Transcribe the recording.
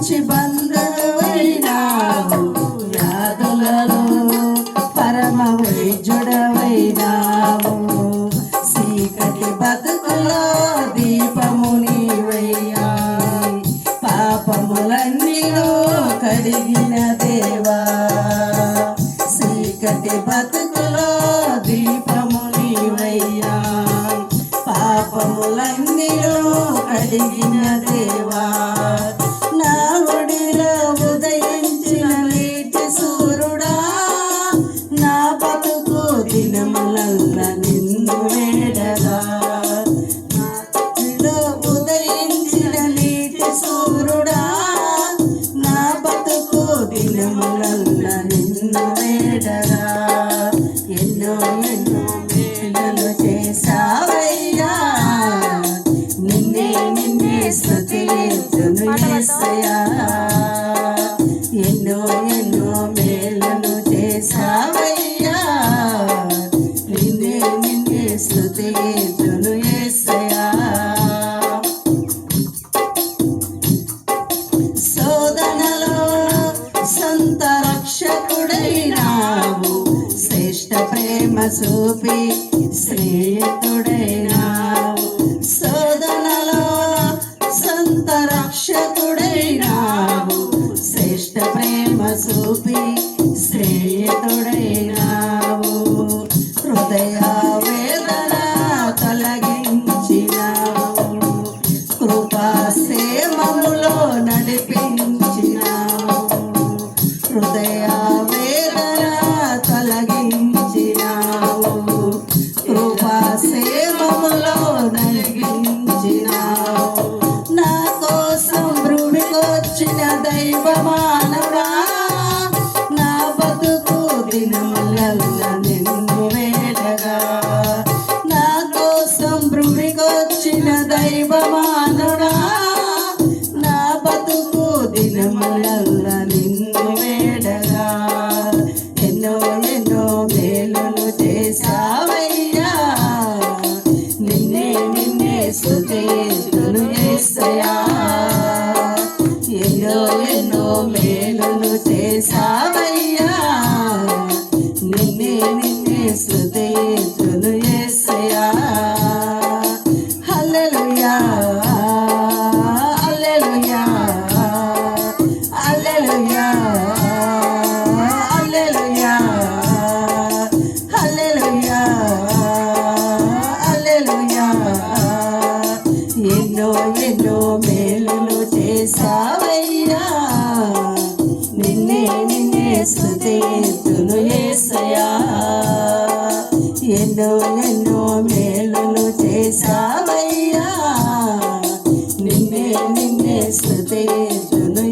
మంచి బంధువైనావు, వ్యాధులలో పరమ వైద్యుడవైనావు. చీకటి బతుకులో దీపము నీవయ్యా, పాపములన్నీలో కడిగిన దేవా. చీకటి బతుకులో దీపము నీవయ్యా, పాపములన్నీలో కడిగిన దేవా. నా ఒడిలో ఉదయించిన నీటి సూర్యుడా, నా బతుకు దినములల్ల నిన్ను వేడగా. నా ఒడిలో ఉదయించిన నీటి సూర్యుడా, నా బతుకు దినములల్ల నిన్ను వేడగా. ఎన్నో ఎన్నో మేలులు చేసావయ్యా, నిన్నే నిన్నే స్తుతింతును యేసయ్యా. ఎన్నో ఎన్నో మేలులు చేసావయ్యా, నిన్నే నిన్నే స్తుతింతును యేసయ్యా. శోధనలో సంత రక్షకుడైనావు, శ్రేష్ఠ ప్రేమ చూపి శ్రేయకుడైనావు. శోధనలో సంత రక్షకుడైనావు, శ్రేష్ఠ ప్రేమ చూపి శ్రేయకుడైనావు. హృదయ వేదన తొలగించినావు, కృపాసేమములో నడిపించినావు. హృదయ వేదన తొలగించినావు, కృపాసేమములో నడిపించినావు. నా కోసం భూమికొచ్చిన దైవ మానవా, నా బతుకు దినములల్ల నిన్ను వేడగా. నా కోసం భూమికొచ్చిన దైవ మానవా, నా బతుకు దినములల్ల నిన్ను వేడగా. ఎన్నో ఎన్నో మేలులు చేసావయ్యా, నిన్నే నిన్నే స్తుతింతును యేసయ్యా. ఎన్నో ఎన్నో మేలులు చేసావయ్యా, నిన్నే నిన్నే స్తుతింతును యేసయ్యా. హల్లెలూయా హల్లెలూయా హల్లెలూయా హల్లెలూయా హల్లెలూయా హల్లెలూయా. ఎన్నో ఎన్నో మేలులు చేసావయ్యా, నిన్నే నిన్నే స్తుతింతును యేసయ్యా. ఎన్నో ఎన్నో మేలులు చేసావయ్యా, నిన్నే నిన్నే స్తుతింతును